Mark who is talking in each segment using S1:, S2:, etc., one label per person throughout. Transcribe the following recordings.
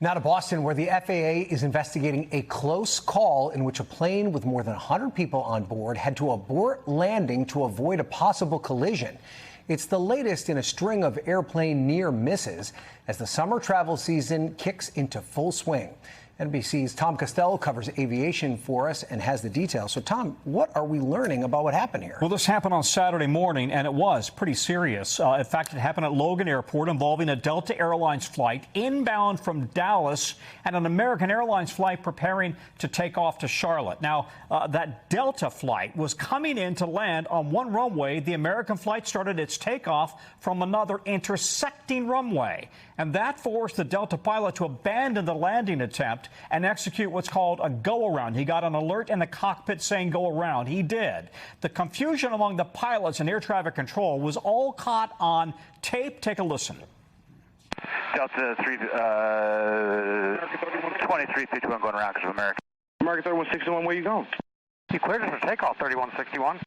S1: Now to Boston, where the FAA is investigating a close call in which a plane with more than 100 people on board had to abort landing to avoid a possible collision. It's the latest in a string of airplane near misses as the summer travel season kicks into full swing. NBC's Tom Costello covers aviation for us and has the details. So, Tom, what are we learning about what happened here?
S2: Well, this happened on Saturday morning, and it was pretty serious. In fact, it happened at Logan Airport involving a Delta Airlines flight inbound from Dallas and an American Airlines flight preparing to take off to Charlotte. Now, that Delta flight was coming in to land on one runway. The American flight started its takeoff from another intersecting runway, and that forced the Delta pilot to abandon the landing attempt and execute what's called a go-around. He got an alert in the cockpit saying go around. He did. The confusion among the pilots and air traffic control was all caught on tape. Take a listen.
S3: Delta 2331 going around because of American.
S4: American 3161, where you going?
S3: You cleared us for takeoff, 3161.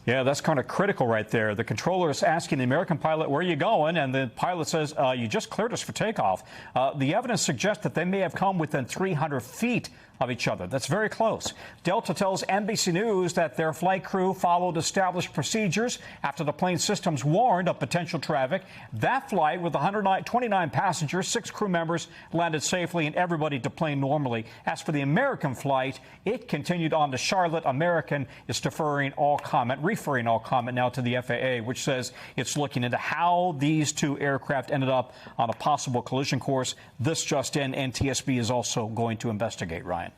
S2: Yeah, that's kind of critical right there. The controller is asking the American pilot, where are you going? And the pilot says, you just cleared us for takeoff. The evidence suggests that they may have come within 300 feet of each other. That's very close. Delta tells NBC News that their flight crew followed established procedures after the plane systems warned of potential traffic. That flight with 129 passengers, 6 crew members, landed safely and everybody deplaned normally. As for the American flight, it continued on to Charlotte. American is referring all comment now to the FAA, which says it's looking into how these two aircraft ended up on a possible collision course. This just in, NTSB is also going to investigate, Ryan.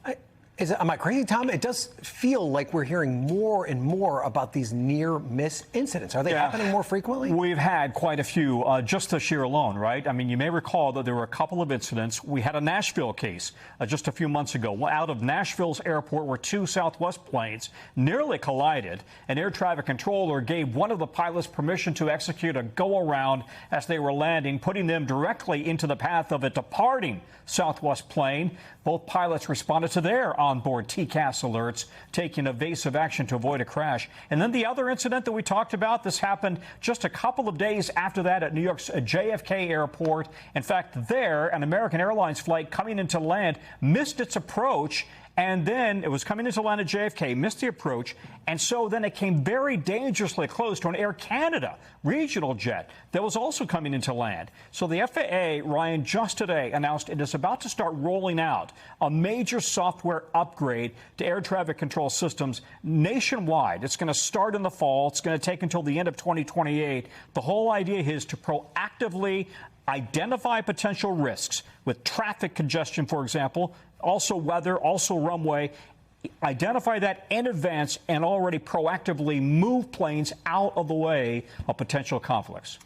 S1: Am I crazy, Tom? It does feel like we're hearing more and more about these near-miss incidents. Are they happening more frequently?
S2: We've had quite a few just this year alone, right? I mean, you may recall that there were a couple of incidents. We had a Nashville case just a few months ago out of Nashville's airport where 2 Southwest planes nearly collided. An air traffic controller gave one of the pilots permission to execute a go-around as they were landing, putting them directly into the path of a departing Southwest plane. Both pilots responded to their onboard TCAS alerts, taking evasive action to avoid a crash. And then the other incident that we talked about, this happened just a couple of days after that at New York's JFK Airport. In fact, there, an American Airlines flight coming into land missed its approach. And then it was coming into land at JFK, missed the approach, and so then it came very dangerously close to an Air Canada regional jet that was also coming into land. So the FAA, Ryan, just today announced it is about to start rolling out a major software upgrade to air traffic control systems nationwide. It's going to start in the fall. It's going to take until the end of 2028. The whole idea is to proactively identify potential risks with traffic congestion, for example, also weather, also runway, identify that in advance and already proactively move planes out of the way of potential conflicts.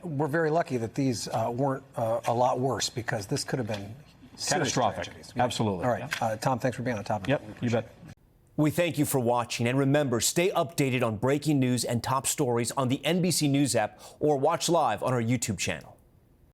S1: We're very lucky that these weren't a lot worse, because this could have been
S2: catastrophic.
S1: All
S2: Absolutely.
S1: right. Tom, thanks for being on top of it.
S2: Yep, you bet.
S5: We thank you for watching, and remember, stay updated on breaking news and top stories on the NBC News app or watch live on our YouTube channel.